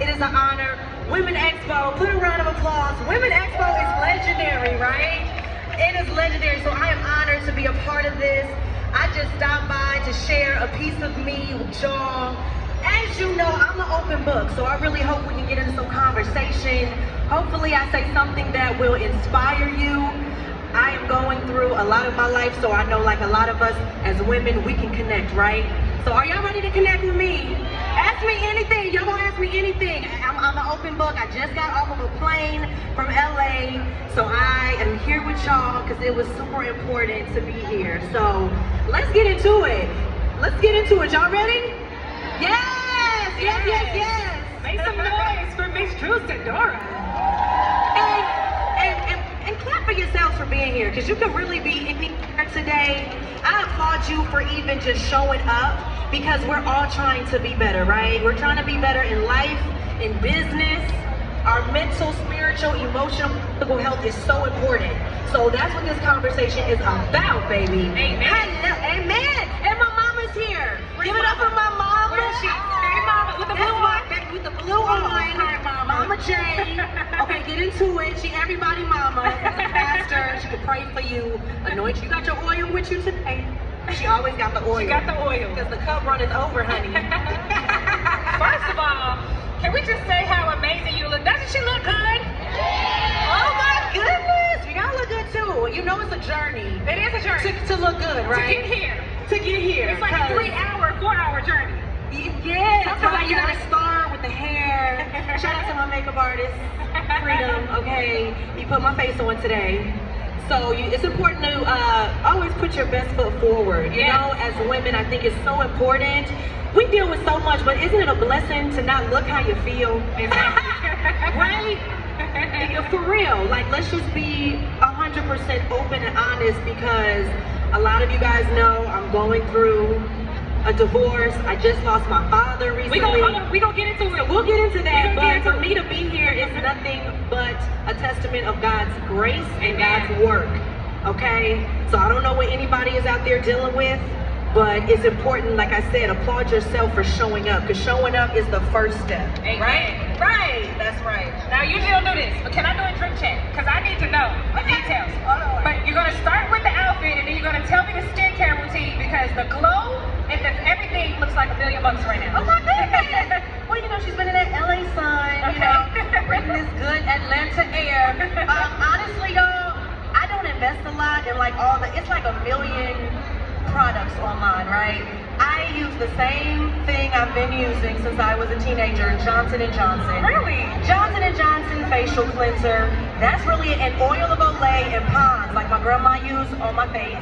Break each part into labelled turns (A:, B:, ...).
A: It is an honor. Women Expo, put a round of applause. Women Expo is legendary, right? It is legendary, so I am honored to be a part of this. I just stopped by to share a piece of me with y'all. As you know, I'm an open book, so I really hope we can get into some conversation. Hopefully I say something that will inspire you. I am going through a lot of my life, so I know like a lot of us as women, we can connect, right? So are y'all ready to connect with me? Ask me anything, y'all gonna ask me anything. I'm an open book. I just got off of a plane from LA, so I am here with y'all because it was super important to be here. So let's get into it. Let's get into it. Y'all ready? Yes, yes, yes, yes.
B: Make some noise for Miss Drew Sidora.
A: And clap for yourselves for being here, because you can really be anywhere today. I applaud you for even just showing up, because we're all trying to be better, right? We're trying to be better in life, in business. Our mental, spiritual, emotional, physical health is so important. So that's what this conversation is about, baby.
B: Amen.
A: Amen. And my mama's here. Give it up for my mama.
B: Where is she? Hey, mama, with the blue on.
A: With the blue on.
B: Hi, mama.
A: Mama Jane. Okay, get into it. She everybody mama. She's a pastor. She can pray for you. Anoint you. You got your oil with you today. She always got the oil.
B: She got the oil.
A: Because the cup runneth over, honey.
B: First of all, can we just say how amazing you look? Doesn't she look good?
A: Oh my goodness. We gotta look good too. You know it's a journey.
B: It is a journey.
A: To look good, right?
B: To get here.
A: To get here.
B: It's like a 3-hour, 4-hour journey.
A: Yeah, that's why
B: Sometimes
A: you gotta start with the hair. Shout out to my makeup artist, Freedom. Okay, you put my face on today. So it's important to always put your best foot forward. You know, as women, I think it's so important. We deal with so much, but isn't it a blessing to not look how you feel? Right? For real, like let's just be 100% open and honest, because a lot of you guys know I'm going through a divorce. I just lost my father recently.
B: We gonna get into it.
A: So we'll get into that, but for me to be here is nothing but a testament of God's grace and God's work, okay? So I don't know what anybody is out there dealing with, but it's important, like I said, applaud yourself for showing up, because showing up is the first step, right? Right, that's right.
B: Now, usually don't do this, but can I do a drink check? Because I need to know the details. But you're gonna start with the outfit, and then you're gonna tell me the skincare routine, because the glow and everything looks like $1 million right now.
A: Oh my goodness! Well, you know, she's been in that LA sun, you know, breathing this good Atlanta air. Honestly, y'all, I don't invest a lot in like it's like 1 million products online, right? I use the same thing I've been using since I was a teenager, Johnson & Johnson.
B: Really?
A: Johnson & Johnson facial cleanser. That's really an oil of Olay and Pond's, like my grandma used on my face.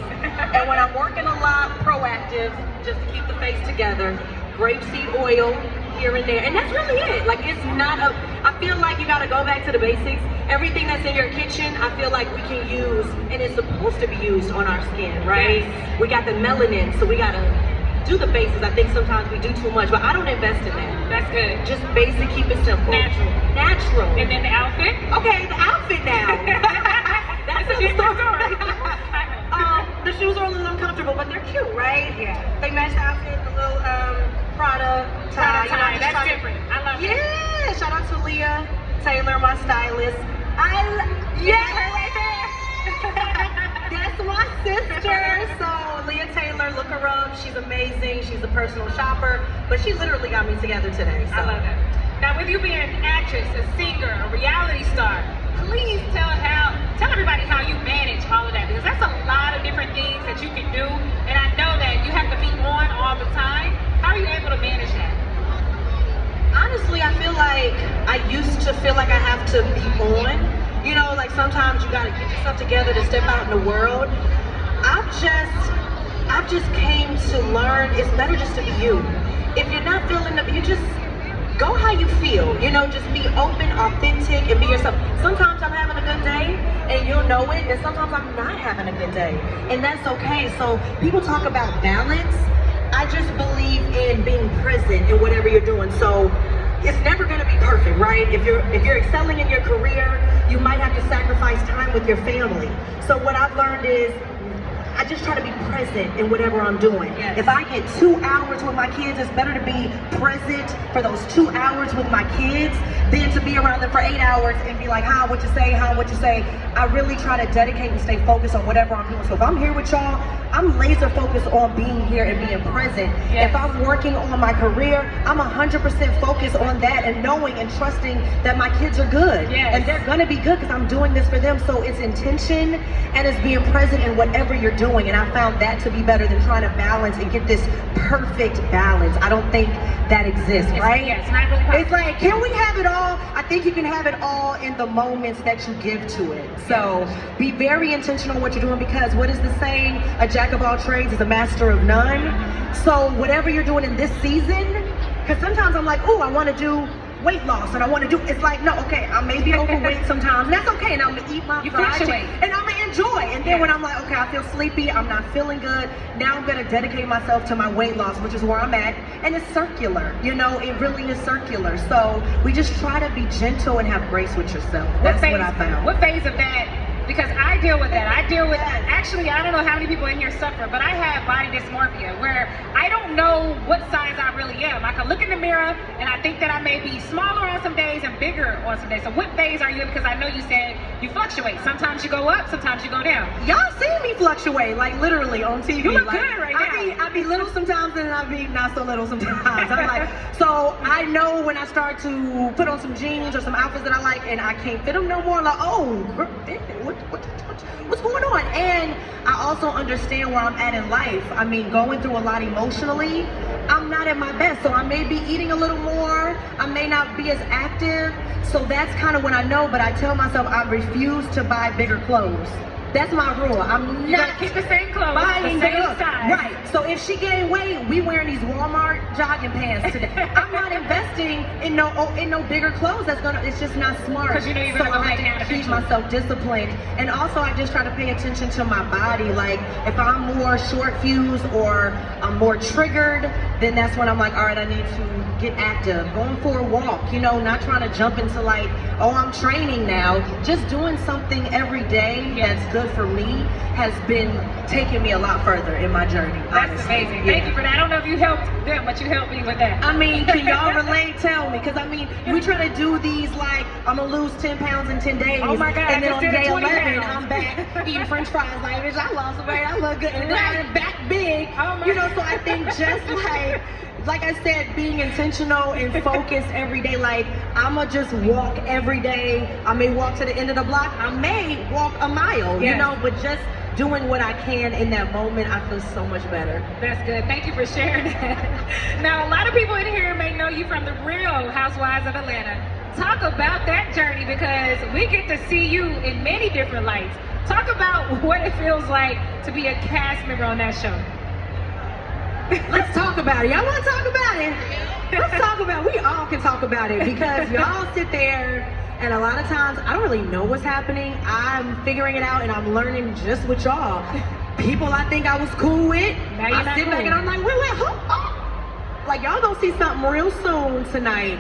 A: And when I'm working a lot, Proactive, just to keep the face together. Grapeseed oil here and there, and that's really it. Like it's not I feel like you gotta go back to the basics. Everything that's in your kitchen, I feel like we can use, and it's supposed to be used on our skin, right? Yes. We got the melanin, so we gotta do the basics. I think sometimes we do too much, but I don't invest in that.
B: That's good.
A: Just basic, keep it simple. Natural.
B: And then the outfit?
A: Okay, the outfit now. That's a different story. The shoes are a little uncomfortable, but they're cute, right? Yeah. They match the outfit, the little Prada tie.
B: That's different. I love it.
A: Yeah, shout out to Leah Taylor, my stylist.
B: Yeah, her right there.
A: That's my sister. So Leah Taylor, look her up. She's amazing. She's a personal shopper, but she literally got me together today. So.
B: I love it. Now, with you being an actress, a singer, a reality star, please tell everybody how you manage all of that, because that's a lot of different things that you can do, and I know that you have to be on all the time. How are you able to manage that?
A: Honestly, I feel like I used to feel like I have to be on. You know, like sometimes you gotta get yourself together to step out in the world. I've just came to learn it's better just to be you. If you're not feeling it, you just go how you feel. You know, just be open, authentic, and be yourself. Sometimes I'm having a good day, and you'll know it, and sometimes I'm not having a good day, and that's okay. So people talk about balance. I just believe in being present in whatever you're doing. So it's never gonna be perfect, right? If you're excelling in your career, you might have to sacrifice time with your family. So what I've learned is I just try to be present in whatever I'm doing.
B: Yes.
A: If I get 2 hours with my kids, it's better to be present for those 2 hours with my kids than to be around them for 8 hours and be like, hi, what you say, hi, what you say. I really try to dedicate and stay focused on whatever I'm doing. So if I'm here with y'all, I'm laser focused on being here and being present.
B: Yes.
A: If I'm working on my career, I'm 100% focused on that and knowing and trusting that my kids are good.
B: Yes.
A: And they're gonna be good because I'm doing this for them. So it's intention and it's being present in whatever you're doing. And I found that to be better than trying to balance and get this perfect balance. I don't think that exists, right?
B: Yeah, it's not really possible.
A: It's like, can we have it all? I think you can have it all in the moments that you give to it. So be very intentional on what you're doing, because what is the saying? A jack of all trades is a master of none. So whatever you're doing in this season, because sometimes I'm like, oh, I want to do weight loss and I want to do, it's like, no, okay, I may be overweight sometimes, and that's okay, and I'm gonna eat my fried chicken, and I'm gonna enjoy. And then when I'm like, okay, I feel sleepy, I'm not feeling good, now I'm gonna dedicate myself to my weight loss, which is where I'm at. And it's circular, you know, it really is circular. So we just try to be gentle and have grace with yourself. That's what I found.
B: What phase of that? Because I deal with that. I deal with, actually, I don't know how many people in here suffer, but I have body dysmorphia where I don't know what size I really am. I can look in the mirror and I think that I may be smaller on some days and bigger on some days. So what phase are you in? Because I know you said you fluctuate. Sometimes you go up, sometimes you go down.
A: Y'all see me fluctuate, like literally on TV.
B: You look
A: like,
B: good right now.
A: I be little sometimes and I be not so little sometimes. I'm like, so I know when I start to put on some jeans or some outfits that I like and I can't fit them no more, like, oh, what's going on? And I also understand where I'm at in life. I mean, going through a lot emotionally, I'm not at my best. So I may be eating a little more, I may not be as active. So that's kind of when I know, but I tell myself I refuse to buy bigger clothes. That's my rule. I'm not
B: keep the same clothes,
A: buying
B: the same
A: bigger
B: size.
A: Right. So if she gained weight, we wearing these Walmart jogging pants today. I'm not investing in no bigger clothes. It's just not smart.
B: Because you know you're
A: so
B: gonna go
A: I
B: back down
A: have to keep
B: eventually.
A: myself disciplined. And also I just try to pay attention to my body. Like if I'm more short fused or I'm more triggered, then that's when I'm like, all right, I need to get active. Going for a walk, you know, not trying to jump into like, oh, I'm training now. Just doing something every day that's good for me has been taking me a lot further in my journey.
B: That's
A: honestly.
B: amazing. Thank you for that. I don't know if you helped them, but you helped me with that.
A: I mean, can y'all relate? Tell me, because I mean, we try to do these like, I'm gonna lose 10 pounds in 10 days.
B: Oh my God,
A: and then
B: I
A: on
B: just did
A: day
B: 20
A: 11,
B: pounds.
A: I'm back eating French fries. Like, bitch, I lost weight. I look good, and then I'm back big.
B: Oh my
A: you know, so I think just like I said, being intentional and focused every day. Like, I'ma just walk every day. I may walk to the end of the block. I may walk a mile, you know, but just doing what I can in that moment, I feel so much better.
B: That's good. Thank you for sharing that. Now, a lot of people in here may know you from the Real Housewives of Atlanta. Talk about that journey, because we get to see you in many different lights. Talk about what it feels like to be a cast member on that show.
A: Let's talk about it. Y'all want to talk about it? Let's talk about it. We all can talk about it, because y'all sit there and a lot of times I don't really know what's happening. I'm figuring it out and I'm learning just with y'all. People I think I was cool with,
B: Now you're
A: I
B: not
A: sit
B: cool.
A: back and I'm like, wait, hold on. Like, y'all gonna see something real soon tonight.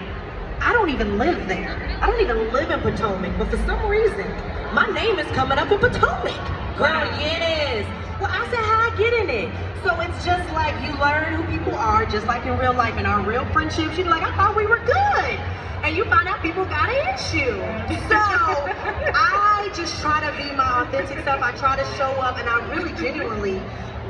A: I don't even live there. I don't even live in Potomac, but for some reason, my name is coming up in Potomac. Girl, yeah, it is. Well, I said, how I get in it? So it's just like you learn who people are, just like in real life. In our real friendships, you're like, I thought we were good. And you find out people got an issue. So I just try to be my authentic self. I try to show up, and I really genuinely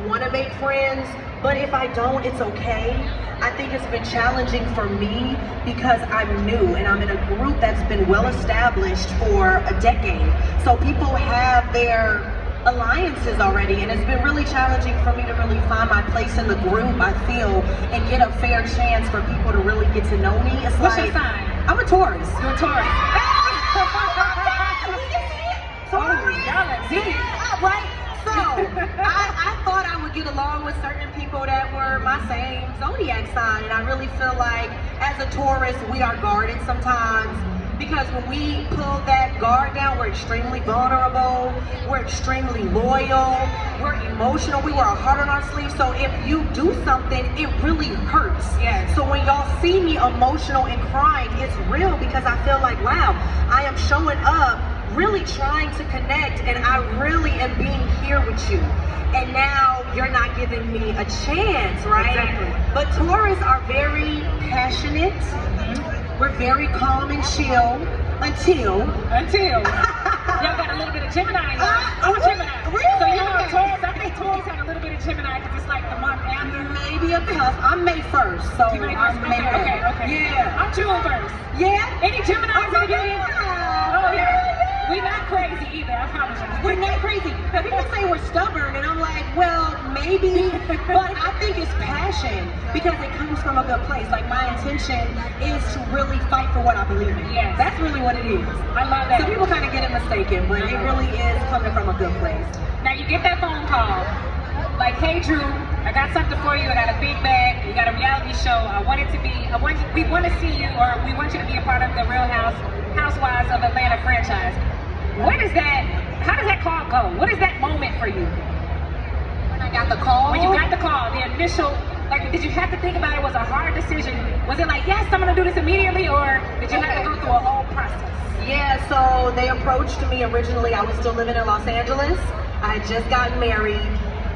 A: want to make friends. But if I don't, it's okay. I think it's been challenging for me because I'm new and I'm in a group that's been well established for a decade. So people have their alliances already, and it's been really challenging for me to really find my place in the group, I feel, and get a fair chance for people to really get to know me. It's
B: What's
A: like,
B: your sign?
A: I'm a Taurus.
B: You're a Taurus.
A: Taurus.
B: Y'all are deep.
A: Yeah, right? So, I thought I would get along with certain people that were my same zodiac sign, and I really feel like as a Taurus, we are guarded sometimes, because when we pull that guard down, we're extremely vulnerable, we're extremely loyal, we're emotional, we wear our heart on our sleeve. So if you do something, it really hurts.
B: Yes.
A: So when y'all see me emotional and crying, it's real, because I feel like, wow, I am showing up, really trying to connect, and I really am being here with you. and now you're not giving me a chance, right?
B: Exactly.
A: But Taurus are very passionate. We're very calm and chill until.
B: Y'all got a little bit of Gemini. I'm a Gemini.
A: Really?
B: So you know,
A: Okay.
B: Taurus, I think Taurus had a little bit of Gemini because it's like the month after.
A: Maybe a cusp. I'm May 1st, so
B: You May
A: I'm
B: 1st?
A: May
B: Okay.
A: Yeah.
B: I'm June 1st.
A: Yeah?
B: Any Geminis in the beginning?
A: Yeah.
B: Oh yeah. We not crazy either, I promise you.
A: We're not crazy. People say we're stubborn, and I'm like, well, maybe, but I think it's passion because it comes from a good place. Like, my intention is to really fight for what I believe in.
B: Yes.
A: That's really what it is.
B: I love that.
A: So people kind of get it mistaken, but it really is coming from a good place.
B: Now you get that phone call, like, hey Drew, I got something for you. I got a big bag. You got a reality show. We want to see you, or we want you to be a part of the Real Housewives of Atlanta franchise. How does that call go? What is that moment for you?
A: When I got the call.
B: When you got the call, the initial, like, did you have to think about it? Was it a hard decision? Was it like, yes, I'm gonna do this immediately, or did you have to go through a whole process?
A: Yeah, so they approached me originally. I was still living in Los Angeles. I had just gotten married,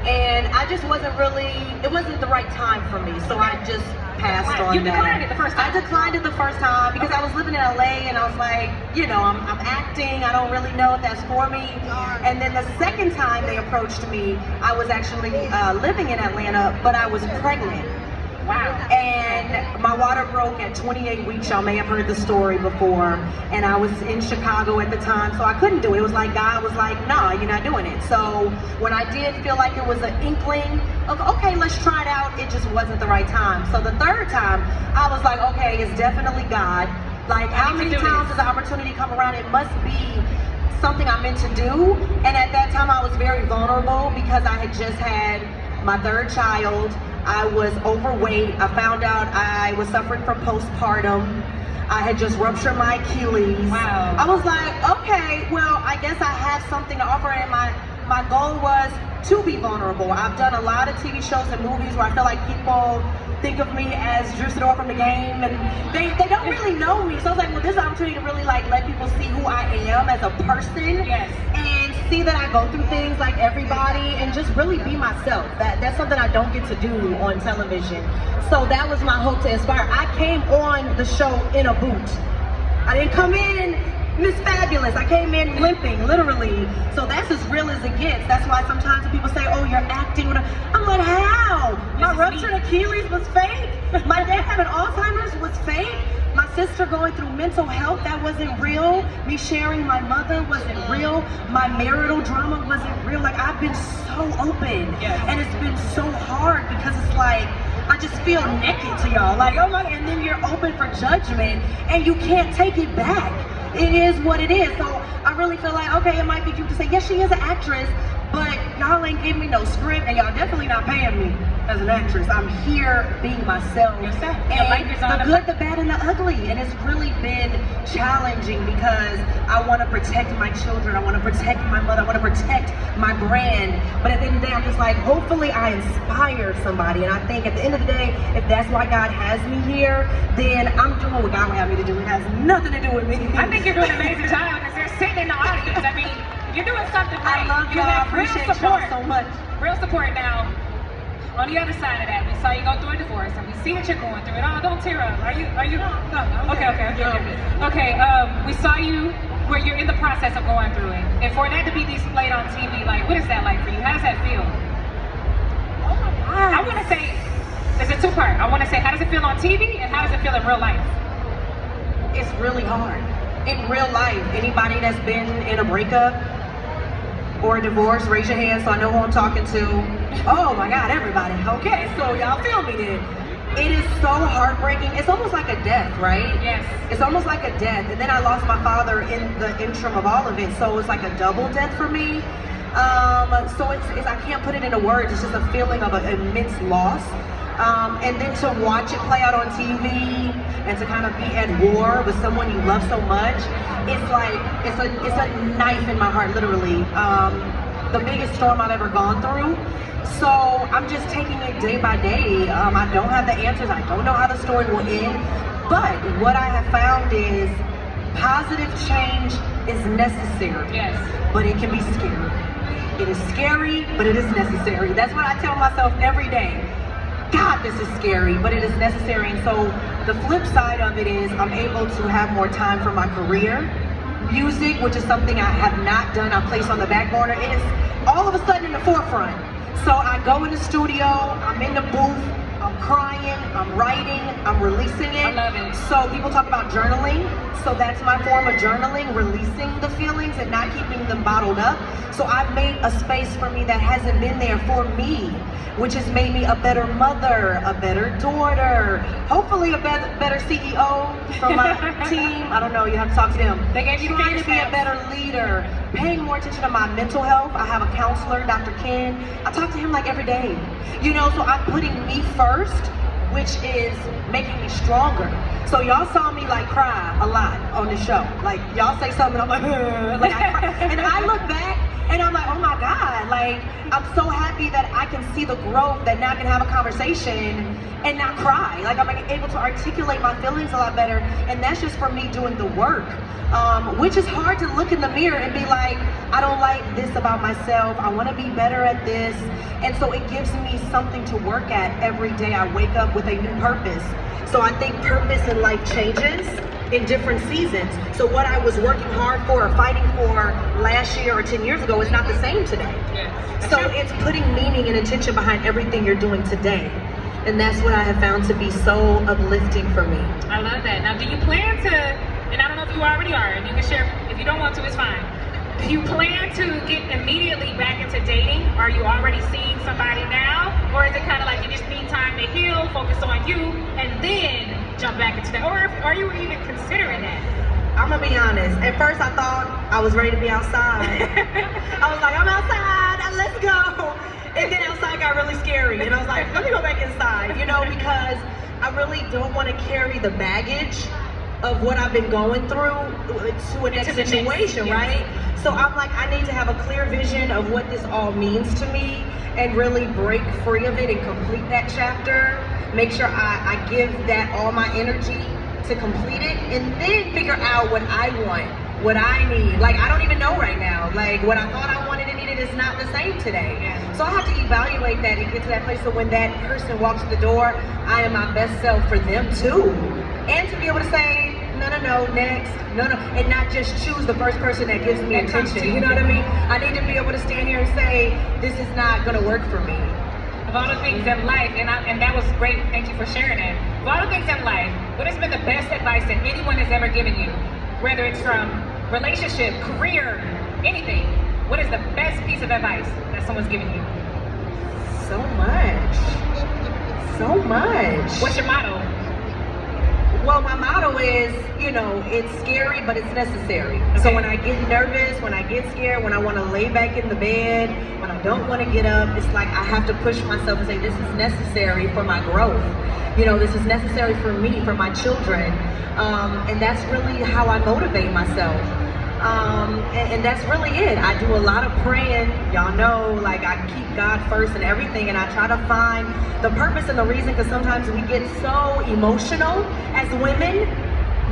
A: and I just wasn't it wasn't the right time for me, so I just passed on that.
B: You declined it the first time?
A: I declined it the first time because I was living in LA, and I was like, you know, I'm acting, I don't really know if that's for me. And then the second time they approached me, I was actually living in Atlanta, but I was pregnant.
B: Wow.
A: And my water broke at 28 weeks. Y'all may have heard the story before. And I was in Chicago at the time, so I couldn't do it. It was like God was like, nah, you're not doing it. So when I did feel like it was an inkling of, okay, let's try it out, it just wasn't the right time. So the third time, I was like, okay, it's definitely God. Like, how many times does the opportunity come around? It must be something I'm meant to do. And at that time, I was very vulnerable because I had just had my third child. I was overweight. I found out I was suffering from postpartum. I had just ruptured my Achilles.
B: Wow.
A: I was like, okay, well, I guess I have something to offer, and my goal was to be vulnerable. I've done a lot of TV shows and movies where I feel like people think of me as Drew Sidora from the game, and they don't really know me. So I was like, well, this is an opportunity to really like let people see who I am as a person.
B: Yes.
A: And see that I go through things like everybody, and just really be myself. That's something I don't get to do on television. So that was my hope to inspire. I came on the show in a boot. I didn't come in Miss Fabulous. I came in limping, literally. So that's as real as it gets. That's why sometimes when people say, oh, you're acting. I'm like, how? My ruptured Achilles was fake. My dad having Alzheimer's was fake. My sister going through mental health, that wasn't real. Me sharing my mother wasn't real. My marital drama wasn't real. Like, I've been so open.
B: Yes.
A: And it's been so hard because it's like, I just feel naked to y'all. Like, oh my, and then you're open for judgment and you can't take it back. It is what it is. So I really feel like, okay, it might be cute to say, yes, she is an actress, but y'all ain't giving me no script, and y'all definitely not paying me as an actress. I'm here being myself.
B: Yourself.
A: And
B: life is on
A: the good, the bad, and the ugly. And it's really been challenging because I want to protect my children. I want to protect my mother. I want to protect my brand. But at the end of the day, I'm just like, hopefully I inspire somebody. And I think at the end of the day, if that's why God has me here, then I'm doing what God would have me to do. It has nothing to do with me.
B: I think you're doing an amazing job because they're sitting in the audience. I mean, you're doing something
A: I
B: right.
A: love
B: You
A: y'all.
B: have real
A: Appreciate
B: support.
A: y'all so much.
B: Real support now. On the other side of that, we saw you go through a divorce, and we see what you're going through. And oh, don't tear up. Are you? No. Okay. We saw you where you're in the process of going through it, and for that to be displayed on TV, like, what is that like for you? How does that feel?
A: Oh my God.
B: I want to say, it's a two-part. I want to say, how does it feel on TV, and how does it feel in real life?
A: It's really hard. In real life, anybody that's been in a breakup or a divorce, raise your hand so I know who I'm talking to. Oh my God, everybody. Okay, so y'all feel me then. It is so heartbreaking. It's almost like a death, right?
B: Yes.
A: It's almost like a death. And then I lost my father in the interim of all of it, so it's like a double death for me. So it's I can't put it into words. It's just a feeling of an immense loss. And then to watch it play out on TV and to kind of be at war with someone you love so much, it's like, it's a knife in my heart, literally. The biggest storm I've ever gone through. So I'm just taking it day by day. I don't have the answers. I don't know how the story will end. But what I have found is positive change is necessary.
B: Yes.
A: But it can be scary. It is scary, but it is necessary. That's what I tell myself every day. God, this is scary, but it is necessary. And so the flip side of it is I'm able to have more time for my career. Music, which is something I have not done, I place on the back burner, is all of a sudden in the forefront. So I go in the studio, I'm in the booth, I'm crying, I'm writing, I'm releasing it.
B: I love it.
A: So people talk about journaling. So that's my form of journaling, releasing the feelings and not keeping them bottled up. So I've made a space for me that hasn't been there for me, which has made me a better mother, a better daughter, hopefully a better CEO for my team. I don't know, you have to talk to them.
B: They gave you
A: trying to be a better leader, paying more attention to my mental health. I have a counselor, Dr. Ken. I talk to him like every day. You know, so I'm putting me first, which is making me stronger. So y'all saw me like cry a lot on the show. Like y'all say something, I'm like, like I cry. And I look back and I'm like, oh my God, like I'm so happy that I can see the growth, that now I can have a conversation and not cry. Like I'm able to articulate my feelings a lot better, and that's just for me doing the work. Which is hard to look in the mirror and be like, I don't like this about myself, I want to be better at this. And so it gives me something to work at every day. I wake up with a new purpose. So I think purpose in life changes in different seasons. So what I was working hard for or fighting for last year or 10 years ago is not the same today. So it's putting meaning and intention behind everything you're doing today. And that's what I have found to be so uplifting for me.
B: I love that. Now, do you plan to, and I don't know if you already are, and you can share, if you don't want to, it's fine. Do you plan to get immediately back into dating? Are you already seeing somebody now? Or is it kind of like you just need time to heal, focus on you, and then jump back into that? Or are you even considering that?
A: I'm gonna be honest. At first I thought I was ready to be outside. I was like, I'm outside, let's go. And then outside got really scary. And I was like, let me go back inside, you know, because I really don't want to carry the baggage of what I've been going through to a next situation, right? So I'm like, I need to have a clear vision of what this all means to me and really break free of it and complete that chapter. Make sure I give that all my energy to complete it, and then figure out what I want, what I need. Like, I don't even know right now. Like, what I thought I wanted and needed is not the same today. So I have to evaluate that and get to that place so when that person walks through the door, I am my best self for them too. And to be able to say, no, next, no, and not just choose the first person that gives me attention. You know what I mean? I need to be able to stand here and say, this is not gonna work for me.
B: Of all the things in life, and that was great, thank you for sharing that. Of all the things in life, what has been the best advice that anyone has ever given you? Whether it's from relationship, career, anything. What is the best piece of advice that someone's given you?
A: So much. So much.
B: What's your motto?
A: Well, my motto is, you know, it's scary, but it's necessary. Okay. So when I get nervous, when I get scared, when I want to lay back in the bed, when I don't want to get up, it's like I have to push myself and say, this is necessary for my growth. You know, this is necessary for me, for my children. And that's really how I motivate myself. And that's really it. I do a lot of praying. Y'all know, like, I keep God first in everything, and I try to find the purpose and the reason, because sometimes we get so emotional as women.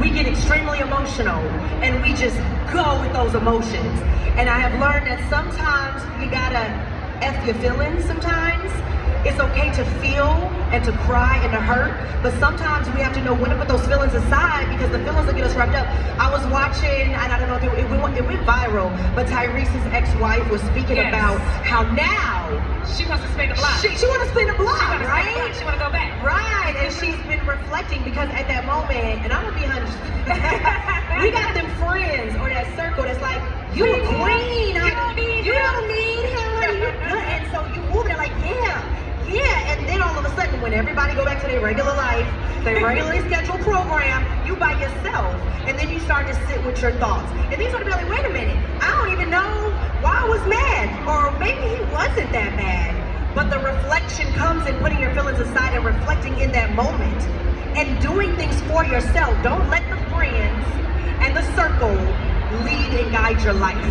A: We get extremely emotional, and we just go with those emotions. And I have learned that sometimes you gotta F your feelings sometimes. It's okay to feel and to cry and to hurt, but sometimes we have to know when to put those feelings aside, because the feelings will get us wrapped up. I was watching, and I don't know if it went viral, but Tyrese's ex-wife was speaking about how now
B: she wants to spin the block.
A: She wants to spin the block, right?
B: She want to go back.
A: Right, and she's been reflecting, because at that moment, and I'm gonna be honest, we got them friends or that circle that's like, you a queen, you don't need him, and so you move it like, yeah, and then all of a sudden, when everybody go back to their regular life, their regularly scheduled program, you by yourself, and then you start to sit with your thoughts. And then you start to be like, wait a minute, I don't even know why I was mad, or maybe he wasn't that bad. But the reflection comes in putting your feelings aside and reflecting in that moment, and doing things for yourself. Don't let the friends and the circle lead and guide your life,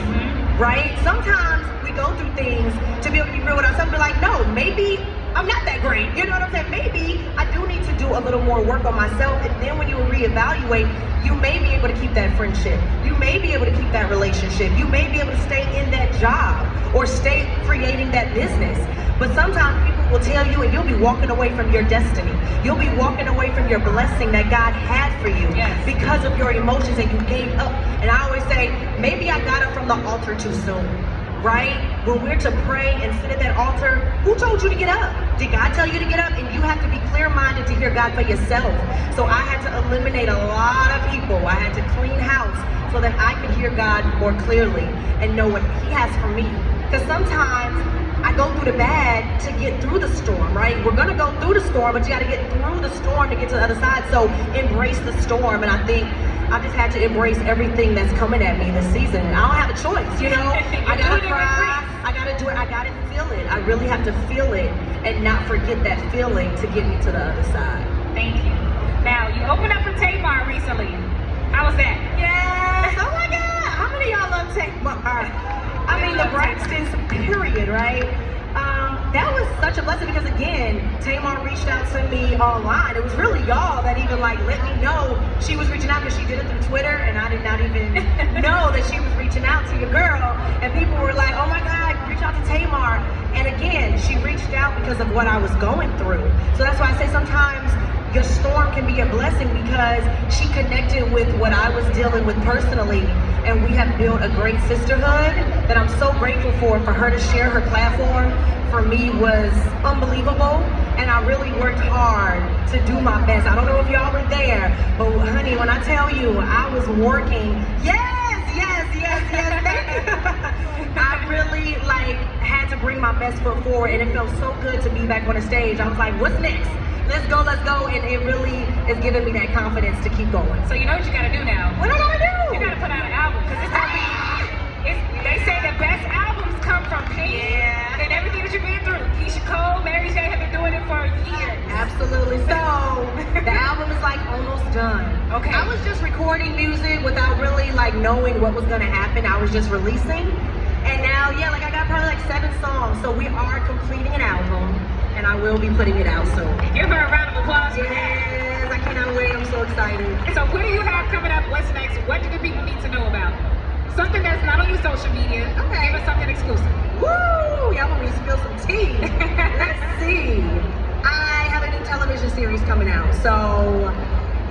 A: right? Sometimes we go through things to be able to be real with ourselves, be like, no, maybe I'm not that great. You know what I'm saying? Maybe I do need to do a little more work on myself, and then when you reevaluate, you may be able to keep that friendship. You may be able to keep that relationship. You may be able to stay in that job or stay creating that business. But sometimes people will tell you, and you'll be walking away from your destiny. You'll be walking away from your blessing that God had for you because of your emotions that you gave up. And I always say, maybe I got up from the altar too soon. Right? When we're to pray and sit at that altar, who told you to get up? Did God tell you to get up? And you have to be clear-minded to hear God for yourself. So I had to eliminate a lot of people. I had to clean house so that I could hear God more clearly and know what He has for me. Because sometimes I go through the bad to get through the storm, right? We're gonna go through the storm, but you gotta get through the storm to get to the other side. So embrace the storm, and I think I just had to embrace everything that's coming at me this season. I don't have a choice, you know? I gotta cry, I gotta do it, I gotta feel it. I really have to feel it and not forget that feeling to get me to the other side.
B: Thank you. Now, you opened up for Tamar recently. How was that?
A: Yes, oh my God, how many of y'all love Tamar? I mean, the Braxtons, period, right? That was such a blessing because again, Tamar reached out to me online. It was really y'all that even like let me know she was reaching out because she did it through Twitter, and I did not even know that she was reaching out to your girl. And people were like, oh my God, reach out to Tamar. And again, she reached out because of what I was going through. So that's why I say sometimes your storm can be a blessing because she connected with what I was dealing with personally, and we have built a great sisterhood that I'm so grateful for her to share her platform. For me was unbelievable, and I really worked hard to do my best. I don't know if y'all were there, but honey, when I tell you I was working, yes, I really like had to bring my best foot forward, and it felt so good to be back on the stage. I was like, what's next? Let's go, and it really is giving me that confidence to keep going.
B: So you know what you gotta do now?
A: What I gotta do?
B: You gotta put out an album, because it's gonna be, they say the best albums come from pain and everything that you've been through. Keisha Cole, Mary J have been doing it for years.
A: Absolutely. So the album is like almost done.
B: Okay.
A: I was just recording music without really like knowing what was gonna happen. I was just releasing. And now, yeah, like I got probably like 7 songs. So we are completing an album, and I will be putting it out soon.
B: Give her a round of applause for that.
A: Yes, I cannot wait. I'm so excited.
B: So what do you have coming up? What's next? What do the people need to know about? Something that's not on your social media.
A: Okay.
B: Give us something exclusive.
A: Woo! Y'all want me to spill some tea? Let's see. I have a new television series coming out, so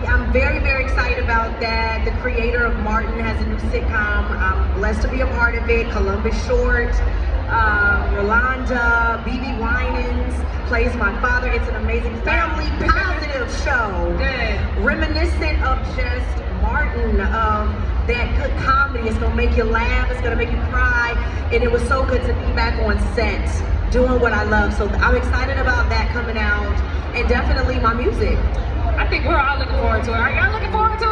A: I'm very, very excited about that. The creator of Martin has a new sitcom. I'm blessed to be a part of it. Columbus Short, Yolanda, BB Winans plays my father. It's an amazing family positive show.
B: Good.
A: Reminiscent of just Martin, of that good comedy. It's gonna make you laugh, it's gonna make you cry, and it was so good to be back on set doing what I love. So I'm excited about that coming out, and definitely my music.
B: I think we're all looking forward to it. Are y'all looking forward to it?